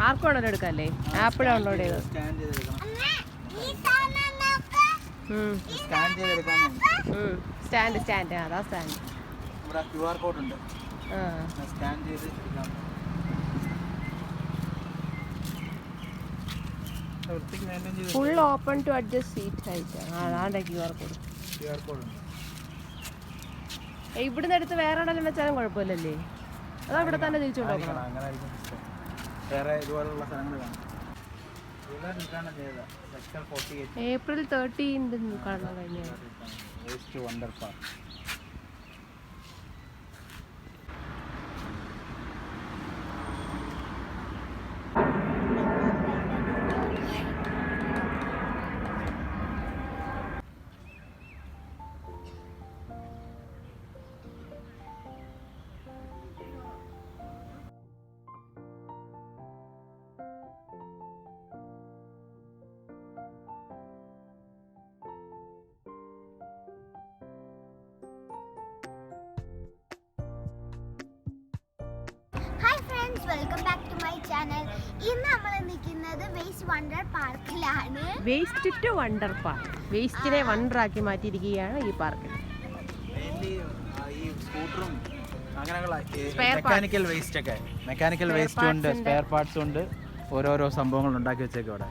ആർക്കും എടുക്കല്ലേ? App download ചെയ്ത് സ്റ്റാൻഡ് അതാ സ്റ്റാൻഡ്. QR കോഡ് ഉണ്ട്, സ്കാൻ ചെയ്ത് എടുക്കാം. Full open to adjust seat height. അതാണ്ട് QR കോഡ്. ഇവിടുന്ന് എടുത്ത് വേറെ എവിടെയെങ്കിലും വെച്ചാലും കുഴപ്പമില്ലല്ലേ? അതാ ഇവിടെ തന്നെ തിരിച്ചു കൊണ്ടുപോകണം. April 13 കാണാൻ കഴിഞ്ഞത്. Welcome back to my channel. ഇന്ന് നമ്മൾ നിൽക്കുന്നത് വേസ്റ്റ് വണ്ടർ പാർക്കിലാണ്. Waste to wonder park. വേസ്റ്റിനെ വണ്ടർ ആക്കി മാറ്റിയിരിക്കുകയാണ് ഈ പാർക്കിൽ. മെക്കാനിക്കൽ വേസ്റ്റ് ഉണ്ട്, സ്പെയർ പാർട്സ് ഉണ്ട്, ഓരോരോ സംഭവങ്ങൾ ഉണ്ടാക്കി വെച്ചേക്കും അവിടെ.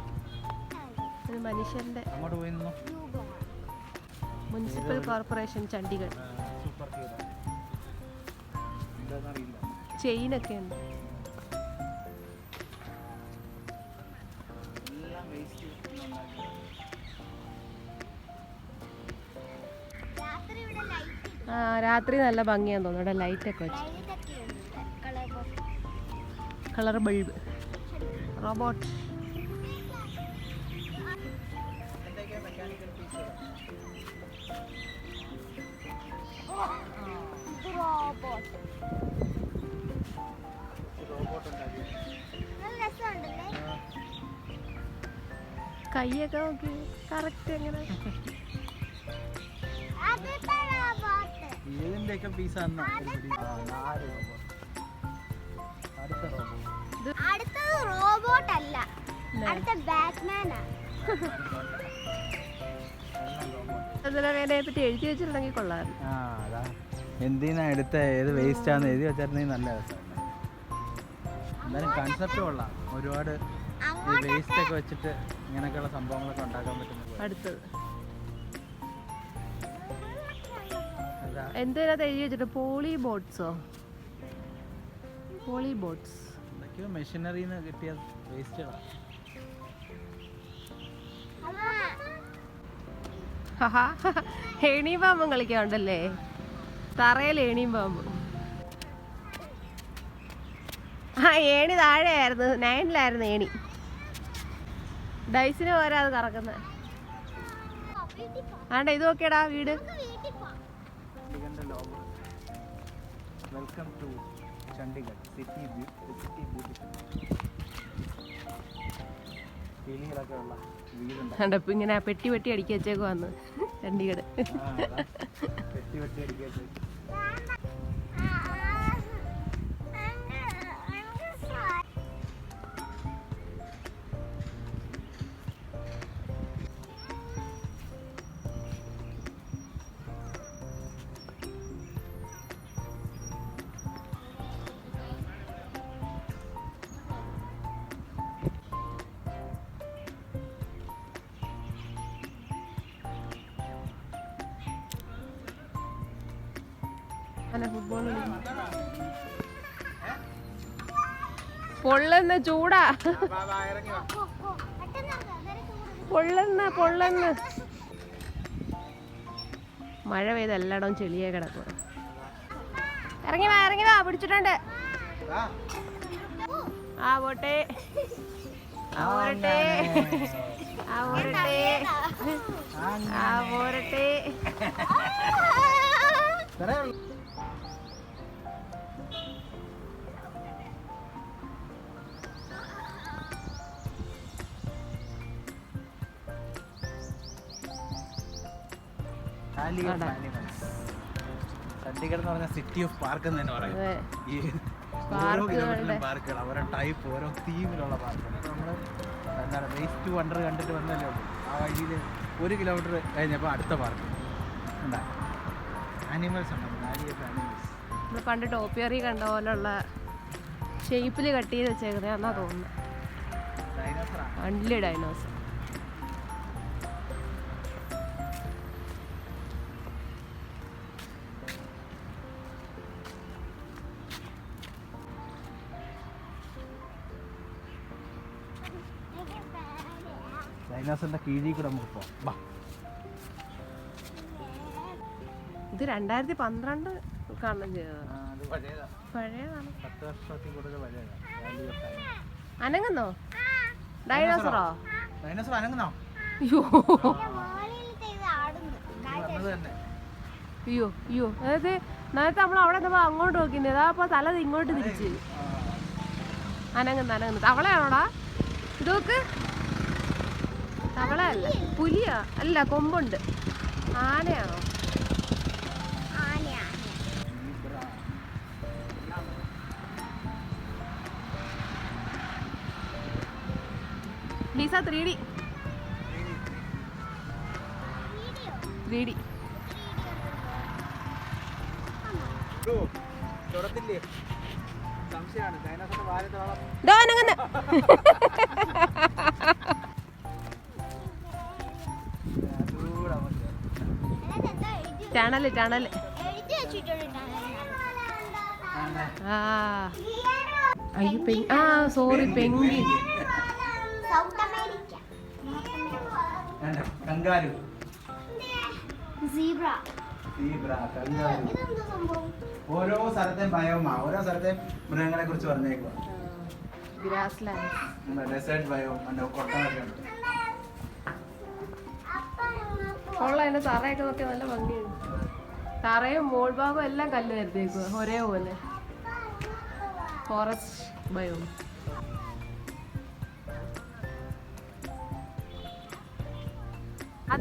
മനുഷ്യന്റെ അങ്ങോട്ട് പോയി നിന്നു. Municipal corporation Chandigarh. ചെയിനൊക്കെ ഉണ്ട്. രാത്രി നല്ല ഭംഗിയാന്ന് തോന്നുന്നു. ഇവിടെ ലൈറ്റ് ഒക്കെ വെച്ച്. Colour bulb, robot. കൈയൊക്കെ നോക്കി കറക്റ്റ് എങ്ങനെ. ഇതിന്റെയൊക്കെ പീസാണ്. അടുത്തത് റോബോട്ട് അല്ല, അടുത്ത ബാറ്റ്മാനാ. പറ്റി എഴുതി വെച്ചിട്ടുണ്ടെങ്കിൽ കൊള്ളാം. എന്തിനാ എടുത്ത ഏത് വേസ്റ്റ് ആണെന്ന് എഴുതി വെച്ചിട്ടുണ്ടെങ്കിൽ നല്ല രസമാണ്. എന്തായാലും കൺസെപ്റ്റ് കൊള്ളാം. ഒരുപാട് വേസ്റ്റ് ഒക്കെ വെച്ചിട്ട് ഇങ്ങനെയൊക്കെയുള്ള സംഭവങ്ങളൊക്കെ ഉണ്ടാക്കാൻ പറ്റുന്നത്. അടുത്തത് എന്തിനകത്ത് എഴുതി വെച്ചിട്ട് പോളി ബോട്ട്സോ? പോളി ബോട്ട്സ് എന്തൊക്കെയോ മെഷീനറിന്ന് കിട്ടിയ വേസ്റ്റുകളാണ്. ഏണിയും പാമ്പും കളിക്കാറുണ്ടല്ലേ? തറയിൽ ഏണിയും പാമ്പും. ഏണി താഴെയായിരുന്നു, 9-ലായിരുന്നു ഏണി. ഡൈസിന് പോരാ അത് കറക്കുന്നത്. ആണ്ട ഇത് നോക്കിയടാ വീട്. Welcome to Chandigarh city beautiful. ഇപ്പൊ ഇങ്ങനെ പെട്ടി പെട്ടി അടിക്കി വെച്ചേക്ക് വന്ന് ചണ്ഡീഗഡ്. പെട്ടി പെട്ടി അടിക്കി വെച്ചേക്ക്. ഫുട്ബോൾ പൊള്ളുന്ന ചൂടാ. പൊള്ളുന്ന മഴ പെയ്ത് എല്ലായിടവും ചെളിയെ കിടക്കുക. ഇറങ്ങി വാ പിടിച്ചിട്ടുണ്ട്. പോട്ടെ. ചണ്ഡീഗഡ് എന്ന് പറഞ്ഞ സിറ്റി ഓഫ് പാർക്ക് എന്ന് തന്നെ പറയാം. ഓരോ കിലോമീറ്ററിലും പാർക്കുകൾ, ഓരോ ടൈപ്പ്, ഓരോ തീമിലുള്ള പാർക്കുകൾ. അപ്പോൾ നമ്മൾ എന്താണ് വേസ്റ്റ് വണ്ടർ കണ്ടിട്ട് വന്നല്ലേ ഉള്ളൂ. ആ വഴിയിൽ 1 കിലോമീറ്റർ കഴിഞ്ഞപ്പോൾ അടുത്ത പാർക്ക് ഉണ്ടാ ആനിമൽസ് ഉണ്ട്. ആനിമൽസ് നമ്മൾ പണ്ട് ടോപ്പിയറി കണ്ട പോലുള്ള ഷേപ്പിൽ കട്ട് ചെയ്ത് വെച്ചേക്കുന്നത് എന്നാ തോന്നുന്നത്. വലിയ ഡൈനോസർ. ഡൈനോസറിന്റെ കീഴിൽ കൂടെ നമുക്ക് പോവാം. ഇത് 2012 കാണണം ചെയ്തത്. പഴയതാണ്. 10 വർഷത്തിൽ കൂടുതൽ പഴയതാണ്. അനങ്ങുന്നോ ഡൈനോസറോ? ഡൈനോസർ അനങ്ങുന്നോ? അയ്യോ തന്നെ. അയ്യോ അയ്യോ, അതായത് നേരത്തെ നമ്മൾ അവിടെ നിന്നപ്പോൾ അങ്ങോട്ട് നോക്കിയത്, അപ്പോൾ തല ഇങ്ങോട്ട് തിരിച്ച് അനങ്ങുന്നു. തവളയാണോടാ ഇത്? നോക്ക്, തവളയല്ല, പുലിയാ. അല്ല, കൊമ്പുണ്ട്. ആനയാണോ? ലീസ 3D. Tunnel. Sorry, penguin. Kangaroo, zebra, kangaroo. ഓരോ സ്ഥലത്തെയും ബയോമാ, ഓരോ സ്ഥലത്തെയും മൃഗങ്ങളെ കുറിച്ച് പറഞ്ഞേക്കുക. ഡെസേർട്ട് ബയോം, കൊട്ടനൊക്കെ ഉണ്ട്. അതിന്റെ തറയൊക്കെ നോക്കി നല്ല ഭംഗിയുണ്ട്. തറയും മോൾ ഭാഗവും എല്ലാം കല്ല് വരുത്തേക്കുക ഒരേപോലെ. Forest biome.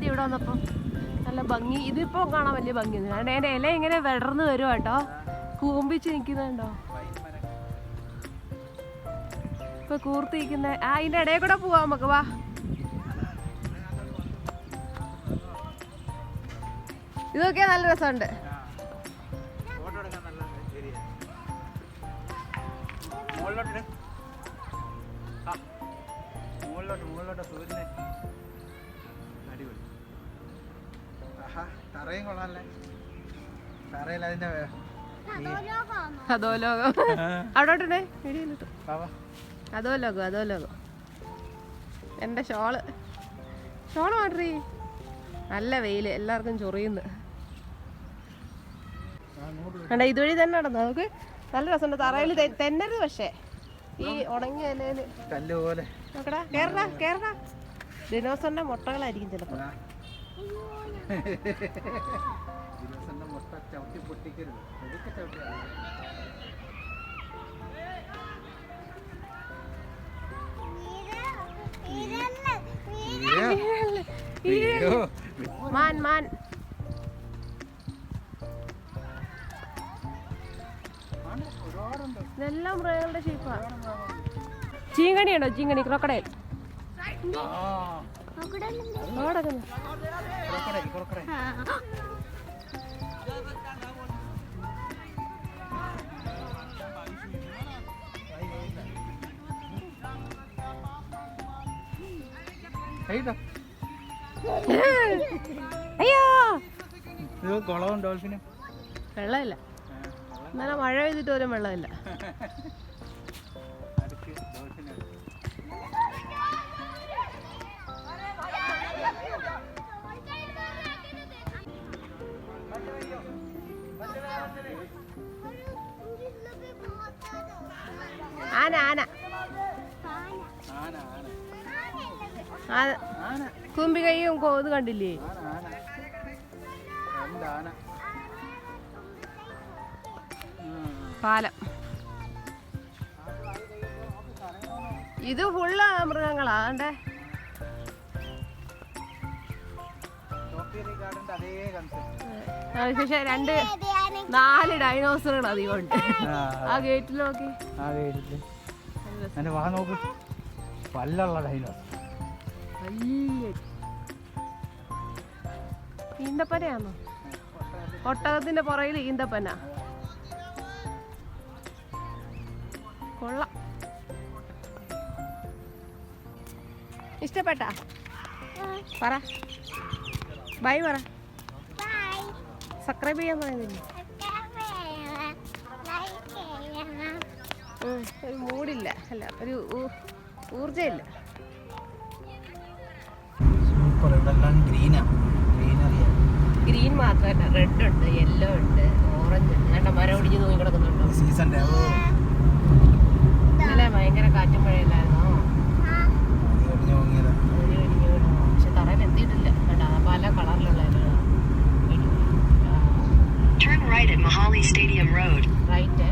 ഇവിടെ വന്നപ്പോ നല്ല ഭംഗി. ഇതിപ്പോ കാണാൻ വലിയ ഭംഗിയൊന്നും, കാരണം അതിന്റെ ഇല ഇങ്ങനെ വിടർന്ന് വരും കേട്ടോ, കൂമ്പിച്ച് നിൽക്കുന്നുണ്ടോ. ഇപ്പൊ കൂർത്തിരിക്കുന്ന അതിന്റെ ഇടയിൽ കൂടെ പോവാ നമുക്ക്. വാ, ഇതൊക്കെ നല്ല രസമുണ്ട്. തറയും കൊള്ളാല്ലേ. തറയിൽ അതിന്റെ അതോ ലോകം അവിടോട്ടേ ഇടിയിലിട്ടു. അതോ ലോകം. എന്റെ ഷോള് മാറ്റി. നല്ല വെയില്, എല്ലാവർക്കും ചൊറിയുന്നു. ഇതുവഴി തന്നെ നടന്നു. നമുക്ക് നല്ല രസമുണ്ട്. തറയിൽ തെന്നരുത്, പക്ഷേ ഈ ഉണങ്ങിയ ഇലയില് നോക്കടാ. കേറടാ. ദിനോസറിന്റെ മുട്ടകളായിരിക്കും ചിലപ്പോ. മുട്ട ചവിട്ടി പൊട്ടിക്കരുത്. മാൻ. ഇതെല്ലാം മൃഗങ്ങളുടെ ഷേപ്പാ. ചീങ്കണിയുണ്ടോ? ചീങ്കണി, ക്രോക്കഡൈൽ. അയ്യോ, കുളവും ഡോൾഫിനും വെള്ളമില്ല. ഇന്നലെ മഴ പെയ്തിട്ട് പോലും വെള്ളമില്ല. ആന കുമ്പി കൈയും ഇത് കണ്ടില്ലേ? പാലം. ഇത് ഫുള്ള് മൃഗങ്ങളാ. പക്ഷെ 4 ഡൈനോസറുകൾ അധികം ഉണ്ട് ആ ഗേറ്റിൽ നോക്കി. ആ ഗേറ്റില് എന്റെ വാ നോക്ക്, പല്ലുള്ള ഡൈനോസർ. ഈന്തപ്പനയാണോ? ഒട്ടകത്തിന്റെ പുറകിൽ ഈന്തപ്പന. കൊള്ളാം. ഇഷ്ടപ്പെട്ടാ? പറ ബൈ പറ. സബ്സ്ക്രൈബ് ചെയ്യാൻ പറയുന്നില്ലേ? ഒരു മൂടില്ല, അല്ല ഒരു ഊർജയില്ല. ഗ്രീൻ മാത്രമല്ല, റെഡ് ഉണ്ട്, യെല്ലോ ഉണ്ട്, ഓറഞ്ച് ഉണ്ട്. വേണ്ട മരം ഒടിഞ്ഞ് തൂങ്ങി കിടക്കുന്നുണ്ടോ? ഇന്നലെ ഭയങ്കര കാറ്റും മഴയില്ലായിരുന്നോ? പക്ഷെ തറയിൽ എത്തിയിട്ടില്ല. കേട്ടോ പല കളറിലുള്ള റൈറ്റ്